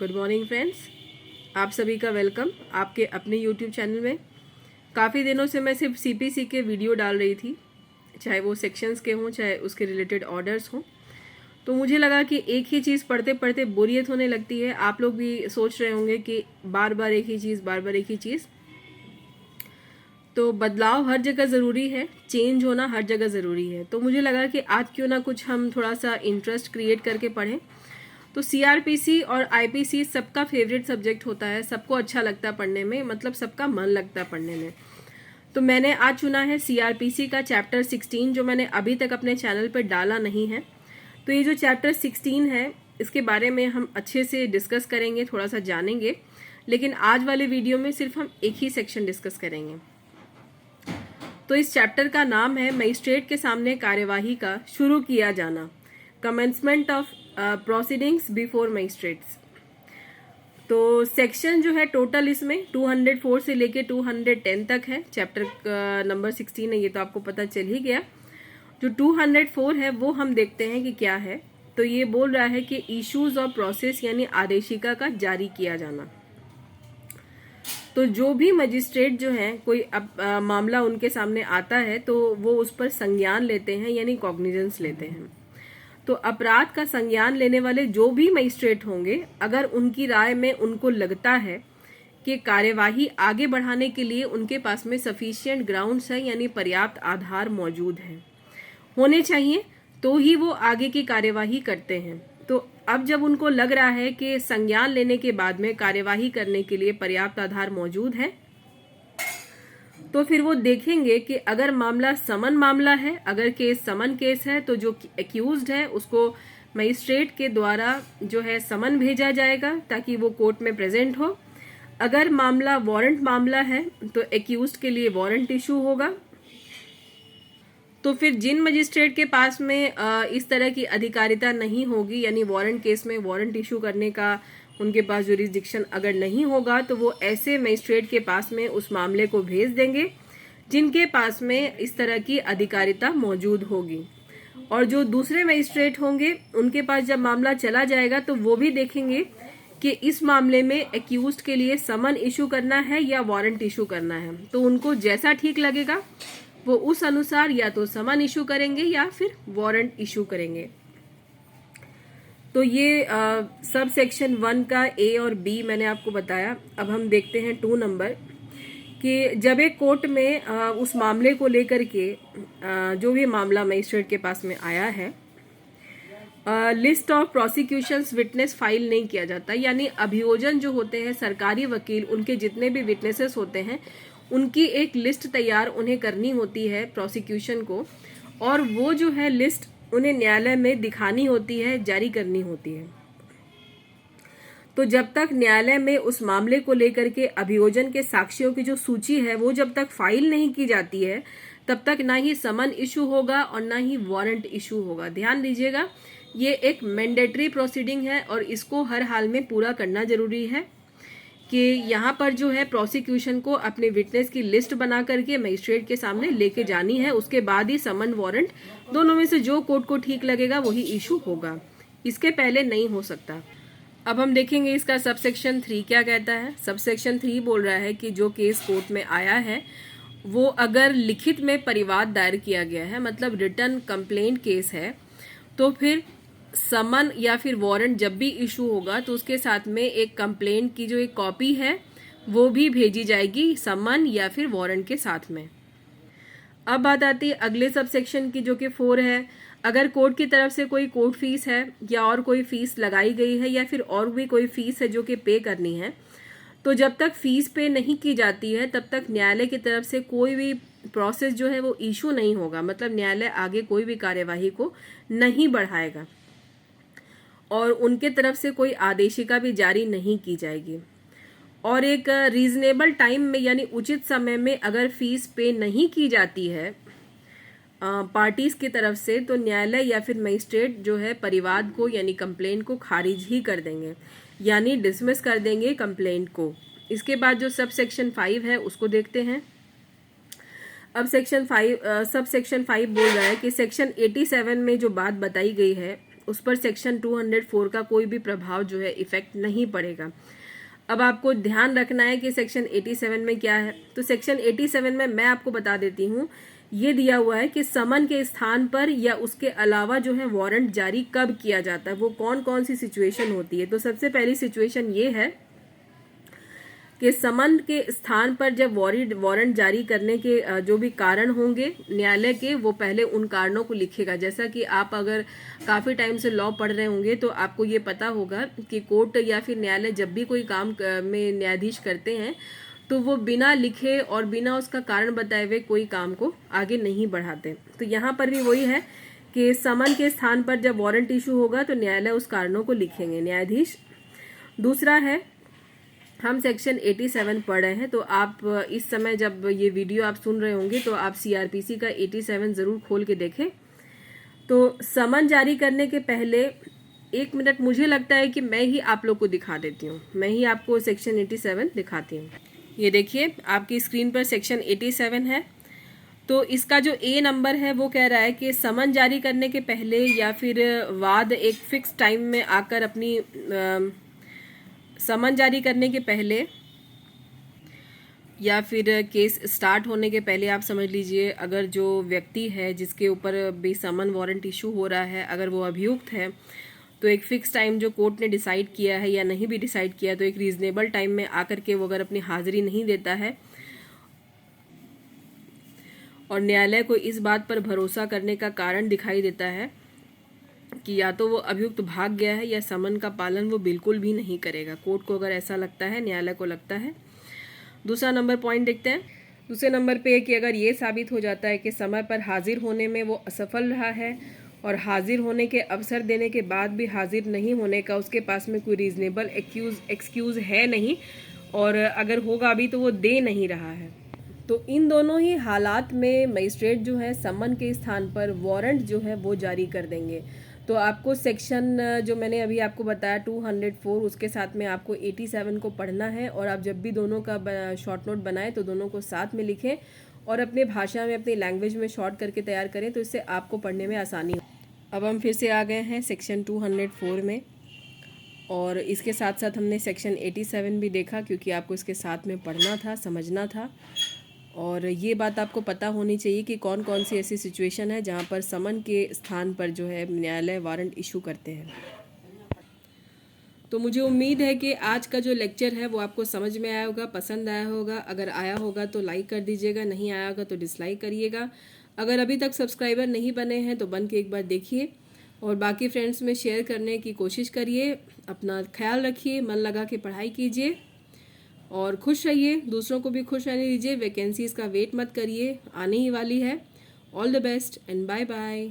Good morning friends, आप सभी का वेलकम आपके अपने यूट्यूब चैनल में। काफ़ी दिनों से मैं सिर्फ सीपीसी के वीडियो डाल रही थी, चाहे वो सेक्शंस के हों चाहे उसके रिलेटेड ऑर्डर्स हों। तो मुझे लगा कि एक ही चीज़ पढ़ते पढ़ते बोरियत होने लगती है। आप लोग भी सोच रहे होंगे कि बार बार एक ही चीज़। तो बदलाव हर जगह ज़रूरी है, चेंज होना हर जगह ज़रूरी है। तो मुझे लगा कि आज क्यों ना कुछ हम थोड़ा सा इंटरेस्ट क्रिएट करके पढ़ें। तो सीआरपीसी और आईपीसी सबका फेवरेट सब्जेक्ट होता है, सबको अच्छा लगता है पढ़ने में, मतलब सबका मन लगता है पढ़ने में। तो मैंने आज चुना है सीआरपीसी का चैप्टर 16, जो मैंने अभी तक अपने चैनल पर डाला नहीं है। तो ये जो चैप्टर 16 है, इसके बारे में हम अच्छे से डिस्कस करेंगे, थोड़ा सा जानेंगे। लेकिन आज वाले वीडियो में सिर्फ हम एक ही सेक्शन डिस्कस करेंगे। तो इस चैप्टर का नाम है मजिस्ट्रेट के सामने कार्यवाही का शुरू किया जाना, commencement of proceedings before magistrates. तो सेक्शन जो है टोटल इसमें 204 से लेके 210 तक है। चैप्टर नंबर 16 है, ये तो आपको पता चल ही गया। जो 204 है वो हम देखते हैं कि क्या है। तो ये बोल रहा है कि इश्यूज ऑफ प्रोसेस यानी आदेशिका का जारी किया जाना। तो जो भी मजिस्ट्रेट जो है कोई मामला उनके सामने आता है तो वो उस पर संज्ञान लेते हैं यानी कॉग्निजेंस लेते हैं। तो अपराध का संज्ञान लेने वाले जो भी मजिस्ट्रेट होंगे, अगर उनकी राय में उनको लगता है कि कार्यवाही आगे बढ़ाने के लिए उनके पास में सफिशिएंट ग्राउंड्स है यानी पर्याप्त आधार मौजूद है, होने चाहिए, तो ही वो आगे की कार्यवाही करते हैं। तो अब जब उनको लग रहा है कि संज्ञान लेने के बाद में कार्यवाही करने के लिए पर्याप्त आधार मौजूद है, तो फिर वो देखेंगे कि अगर मामला समन मामला है, अगर केस समन केस है, तो जो एक्यूज्ड है उसको मजिस्ट्रेट के द्वारा जो है समन भेजा जाएगा ताकि वो कोर्ट में प्रेजेंट हो। अगर मामला वारंट मामला है तो एक्यूज्ड के लिए वारंट इशू होगा। तो फिर जिन मजिस्ट्रेट के पास में इस तरह की अधिकारिता नहीं होगी, यानी वारंट केस में वारंट इशू करने का उनके पास जुरिस्डिक्शन अगर नहीं होगा, तो वो ऐसे मजिस्ट्रेट के पास में उस मामले को भेज देंगे जिनके पास में इस तरह की अधिकारिता मौजूद होगी। और जो दूसरे मजिस्ट्रेट होंगे उनके पास जब मामला चला जाएगा तो वो भी देखेंगे कि इस मामले में एक्यूज्ड के लिए समन इशू करना है या वारंट इशू करना है। तो उनको जैसा ठीक लगेगा वो उस अनुसार या तो समन इशू करेंगे या फिर वारंट इशू करेंगे। तो ये सब सेक्शन 1 का ए और बी मैंने आपको बताया। अब हम देखते हैं 2 नंबर कि जब एक कोर्ट में उस मामले को लेकर के जो भी मामला मजिस्ट्रेट के पास में आया है, list of prosecutions witness file नहीं किया जाता, यानी अभियोजन जो होते हैं सरकारी वकील, उनके जितने भी विटनेसेस होते हैं उनकी एक लिस्ट तैयार उन्हें करनी होती है प्रोसिक्यूशन को, और वो जो है लिस्ट उन्हें न्यायालय में दिखानी होती है, जारी करनी होती है। तो जब तक न्यायालय में उस मामले को लेकर के अभियोजन के साक्ष्यों की जो सूची है वो जब तक फाइल नहीं की जाती है, तब तक ना ही समन इशू होगा और ना ही वारंट इशू होगा। ध्यान दीजिएगा, ये एक मैंडेटरी प्रोसीडिंग है और इसको हर हाल में पूरा करना जरूरी है कि यहाँ पर जो है प्रोसिक्यूशन को अपने विटनेस की लिस्ट बना करके मजिस्ट्रेट के सामने लेके जानी है। उसके बाद ही समन वारंट दोनों में से जो कोर्ट को ठीक लगेगा वही इशू होगा, इसके पहले नहीं हो सकता। अब हम देखेंगे इसका सबसेक्शन 3 क्या कहता है। सबसेक्शन 3 बोल रहा है कि जो केस कोर्ट में आया है वो अगर लिखित में परिवाद दायर किया गया है, मतलब रिटर्न कंप्लेंट केस है, तो फिर समन या फिर वारंट जब भी इशू होगा तो उसके साथ में एक कंप्लेंट की जो एक कॉपी है वो भी भेजी जाएगी समन या फिर वारंट के साथ में। अब बात आती है अगले सबसेक्शन की जो कि 4 है। अगर कोर्ट की तरफ से कोई कोर्ट फीस है या और कोई फीस लगाई गई है या फिर और भी कोई फीस है जो कि पे करनी है, तो जब तक फीस पे नहीं की जाती है तब तक न्यायालय की तरफ से कोई भी प्रोसेस जो है वो इशू नहीं होगा, मतलब न्यायालय आगे कोई भी कार्यवाही को नहीं बढ़ाएगा और उनके तरफ से कोई आदेशिका भी जारी नहीं की जाएगी। और एक रीजनेबल टाइम में यानी उचित समय में अगर फीस पे नहीं की जाती है पार्टीज की तरफ से, तो न्यायालय या फिर मजिस्ट्रेट जो है परिवाद को यानी कंप्लेंट को खारिज ही कर देंगे, यानी डिसमिस कर देंगे कंप्लेंट को। इसके बाद जो सब सेक्शन 5 है उसको देखते हैं। अब सब सेक्शन 5 बोल रहा है कि सेक्शन 87 में जो बात बताई गई है उस पर सेक्शन 204 का कोई भी प्रभाव जो है इफेक्ट नहीं पड़ेगा। अब आपको ध्यान रखना है कि सेक्शन 87 में क्या है। तो सेक्शन 87 में मैं आपको बता देती हूँ, ये दिया हुआ है कि समन के स्थान पर या उसके अलावा जो है वारंट जारी कब किया जाता है, वो कौन कौन सी सिचुएशन होती है। तो सबसे पहली सिचुएशन ये है कि समन के स्थान पर जब वारंट जारी करने के जो भी कारण होंगे न्यायालय के, वो पहले उन कारणों को लिखेगा। जैसा कि आप अगर काफ़ी टाइम से लॉ पढ़ रहे होंगे तो आपको ये पता होगा कि कोर्ट या फिर न्यायालय जब भी कोई काम में न्यायाधीश करते हैं तो वो बिना लिखे और बिना उसका कारण बताए हुए कोई काम को आगे नहीं बढ़ाते। तो यहाँ पर भी वही है कि समन के स्थान पर जब वारंट इशू होगा तो न्यायालय उस कारणों को लिखेंगे न्यायाधीश। दूसरा है, हम सेक्शन 87 पढ़ रहे हैं, तो आप इस समय जब ये वीडियो आप सुन रहे होंगे तो आप सीआरपीसी का 87 ज़रूर खोल के देखें। तो समन जारी करने के पहले 1 मिनट मुझे लगता है कि मैं ही आप लोग को दिखा देती हूँ, मैं ही आपको सेक्शन 87 दिखाती हूँ। ये देखिए आपकी स्क्रीन पर सेक्शन 87 है। तो इसका जो ए नंबर है वो कह रहा है कि समन जारी करने के पहले या फिर वाद एक फिक्स टाइम में आकर अपनी समन जारी करने के पहले या फिर केस स्टार्ट होने के पहले आप समझ लीजिए, अगर जो व्यक्ति है जिसके ऊपर भी समन वारंट इशू हो रहा है अगर वो अभियुक्त है तो एक फिक्स टाइम जो कोर्ट ने डिसाइड किया है या नहीं भी डिसाइड किया तो एक रीजनेबल टाइम में आकर के वो अगर अपनी हाजिरी नहीं देता है और न्यायालय को इस बात पर भरोसा करने का कारण दिखाई देता है कि या तो वो अभियुक्त भाग गया है या समन का पालन वो बिल्कुल भी नहीं करेगा, कोर्ट को अगर ऐसा लगता है, न्यायालय को लगता है। दूसरा नंबर पॉइंट देखते हैं। दूसरे नंबर पे कि अगर ये साबित हो जाता है कि समय पर हाजिर होने में वो असफल रहा है और हाजिर होने के अवसर देने के बाद भी हाजिर नहीं होने का उसके पास में कोई रीजनेबल एक्सक्यूज़ है नहीं, और अगर होगा भी तो वो दे नहीं रहा है, तो इन दोनों ही हालात में मजिस्ट्रेट जो है समन के स्थान पर वारंट जो है वो जारी कर देंगे। तो आपको सेक्शन जो मैंने अभी आपको बताया 204 उसके साथ में आपको 87 को पढ़ना है, और आप जब भी दोनों का शॉर्ट नोट बनाएं तो दोनों को साथ में लिखें और अपने भाषा में अपनी लैंग्वेज में शॉर्ट करके तैयार करें, तो इससे आपको पढ़ने में आसानी हो। अब हम फिर से आ गए हैं सेक्शन 204 में, और इसके साथ साथ हमने सेक्शन 87 भी देखा क्योंकि आपको इसके साथ में पढ़ना था, समझना था, और ये बात आपको पता होनी चाहिए कि कौन कौन सी ऐसी सिचुएशन है जहाँ पर समन के स्थान पर जो है न्यायालय वारंट इशू करते हैं। तो मुझे उम्मीद है कि आज का जो लेक्चर है वो आपको समझ में आया होगा, पसंद आया होगा। अगर आया होगा तो लाइक कर दीजिएगा, नहीं आया होगा तो डिसलाइक करिएगा। अगर अभी तक सब्सक्राइबर नहीं बने हैं तो बन के एक बार देखिए और बाकी फ्रेंड्स में शेयर करने की कोशिश करिए। अपना ख्याल रखिए, मन लगा के पढ़ाई कीजिए और खुश रहिए, दूसरों को भी खुश रहने दीजिए। वैकेंसीज़ का वेट मत करिए, आने ही वाली है। All the best and bye bye.